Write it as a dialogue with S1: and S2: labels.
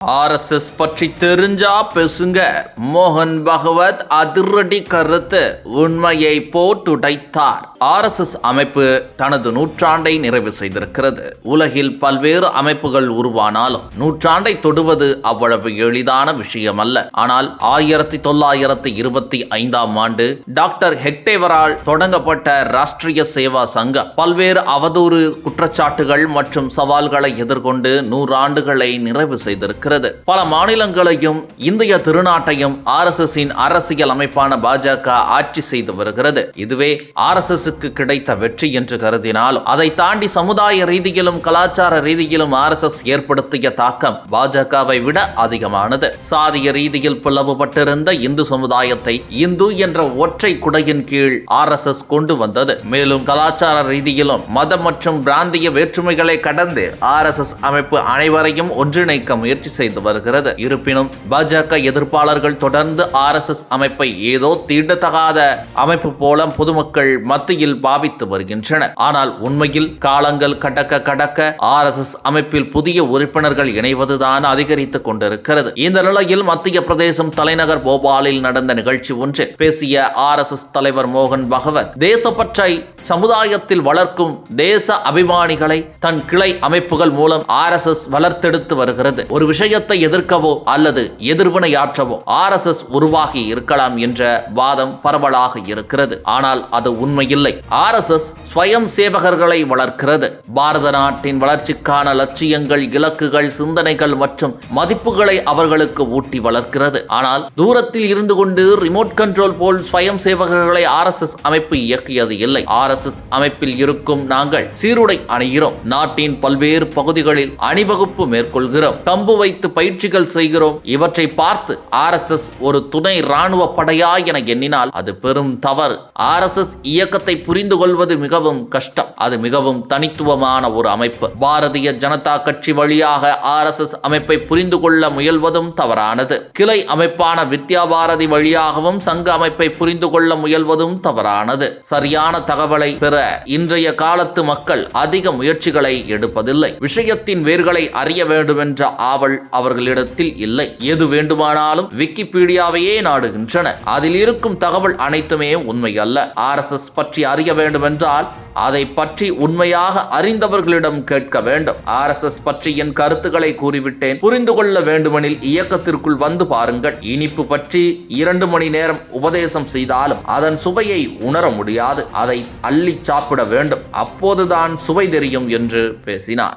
S1: RSS பற்றி தெரிஞ்சா பேசுங்க. மோகன் பகவத் அதிரடி கருத்து, உண்மையை போட்டுடைத்தார். RSS அமைப்பு தனது நூற்றாண்டை நிறைவு செய்திருக்கிறது. உலகில் பல்வேறு அமைப்புகள் உருவானாலும் நூற்றாண்டை தொடுவது அவ்வளவு எளிதான விஷயம் அல்ல. ஆனால் 1925ஆம் ஆண்டு டாக்டர் ஹெக்டேவரால் தொடங்கப்பட்ட ராஷ்டிரிய சேவா சங்கம் பல்வேறு அவதூறு குற்றச்சாட்டுகள் மற்றும் சவால்களை எதிர்கொண்டு 100 ஆண்டுகளை நிறைவு செய்திருக்கிறது. பல மாநிலங்களையும் இந்திய திருநாட்டையும் RSSின் அரசியல் அமைப்பான பாஜக ஆட்சி செய்து வருகிறது. இதுவே RSSக்கு கிடைத்த வெற்றி என்று கருதினாலும் அதை தாண்டி சமுதாய ரீதியிலும் கலாச்சார ரீதியிலும் RSS ஏற்படுத்திய தாக்கம் பாஜகவை விட அதிகமானது. சாதிய ரீதியில் பிளவுபட்டிருந்த இந்து சமுதாயத்தை இந்து என்ற ஒற்றை குடையின் கீழ் RSS கொண்டு வந்தது. மேலும் கலாச்சார ரீதியிலும் மதம் மற்றும் பிராந்திய வேற்றுமைகளை கடந்து RSS அமைப்பு அனைவரையும் ஒன்றிணைக்க முயற்சி செய்து வருகிறது. இருப்பினும் பாஜக எதிர்ப்பாளர்கள் தொடர்ந்து RSS அமைப்பை ஏதோ தீண்டத்தகாத அமைப்பு போல பொதுமக்கள் மத்தியில் பாவித்து வருகின்றனர். ஆனால் உண்மையில் காலங்கள் கடக்க RSS அமைப்பில் புதிய உறுப்பினர்கள் இணைவதுதான் அதிகரித்துக் கொண்டிருக்கிறது. இந்த நிலையில் மத்திய பிரதேசம் தலைநகர் போபாலில் நடந்த நிகழ்ச்சி ஒன்றில் பேசிய RSS தலைவர் மோகன் பகவத், தேசப்பற்றை சமுதாயத்தில் வளர்க்கும் தேச அபிமானிகளை தன் கிளை அமைப்புகள் மூலம் RSS வளர்த்தெடுத்து வருகிறது. ஒரு விஷயத்தை எதிர்க்கவோ அல்லது எதிர்வினையாற்றவோ RSS உருவாகி இருக்கலாம் என்ற வாதம் பரவலாக இருக்கிறது. ஆனால் அது உண்மையில்லை. RSS ஸ்வயம் சேவகர்களை வளர்க்கிறது. பாரத நாட்டின் வளர்ச்சிக்கான லட்சியங்கள், இலக்குகள், சிந்தனைகள் மற்றும் மதிப்புகளை அவர்களுக்கு ஊட்டி வளர்க்கிறது. ஆனால் தூரத்தில் இருந்து கொண்டு ரிமோட் கண்ட்ரோல் போல் ஸ்வயம் சேவகர்களை RSS அமைப்பு இயக்கியது இல்லை. RSS அமைப்பில் இருக்கும் நாங்கள் சீருடை அணிகிறோம், நாட்டின் பல்வேறு பகுதிகளில் அணிவகுப்பு மேற்கொள்கிறோம், கம்பு வைத்து பயிற்சிகள் செய்கிறோம். இவற்றை பார்த்து RSS ஒரு துணை ராணுவ படையா என எண்ணினால் அது பெரும் தவறு. RSS இயக்கத்தை புரிந்து கொள்வது மிகவும் கஷ்டம். அது மிகவும் தனித்துவமான ஒரு அமைப்பு. பாரதிய ஜனதா கட்சி வழியாக RSS அமைப்பை புரிந்து கொள்ள முயல்வதும் தவறானது. கிளை அமைப்பான வித்யா பாரதி வழியாகவும் சங்க அமைப்பை புரிந்து கொள்ள முயல்வதும் தவறானது. சரியான தகவலை பெற இன்றைய காலத்து மக்கள் அதிக முயற்சிகளை எடுப்பதில்லை. விஷயத்தின் வேர்களை அறிய வேண்டும் என்ற ஆவல் அவர்களிடத்தில் இல்லை. எது வேண்டுமானாலும் விக்கிபீடியாவையே நாடுகின்றனர். அதில் இருக்கும் தகவல் அனைத்துமே உண்மை அல்ல. RSS பற்றி அறிய வேண்டும் என்றால் அதை பற்றி உண்மையாக அறிந்தவர்களிடம் கேட்க வேண்டும். RSS பற்றி என் கருத்துக்களை கூறிவிட்டேன், புரிந்து கொள்ள வேண்டுமெனில் இயக்கத்திற்குள் வந்து பாருங்கள். இனிப்பு பற்றி 2 மணி நேரம் உபதேசம் செய்தாலும் அதன் சுவையை உணர முடியாது. அதை அள்ளி சாப்பிட வேண்டும், அப்போதுதான் சுவை தெரியும் என்று பேசினார்.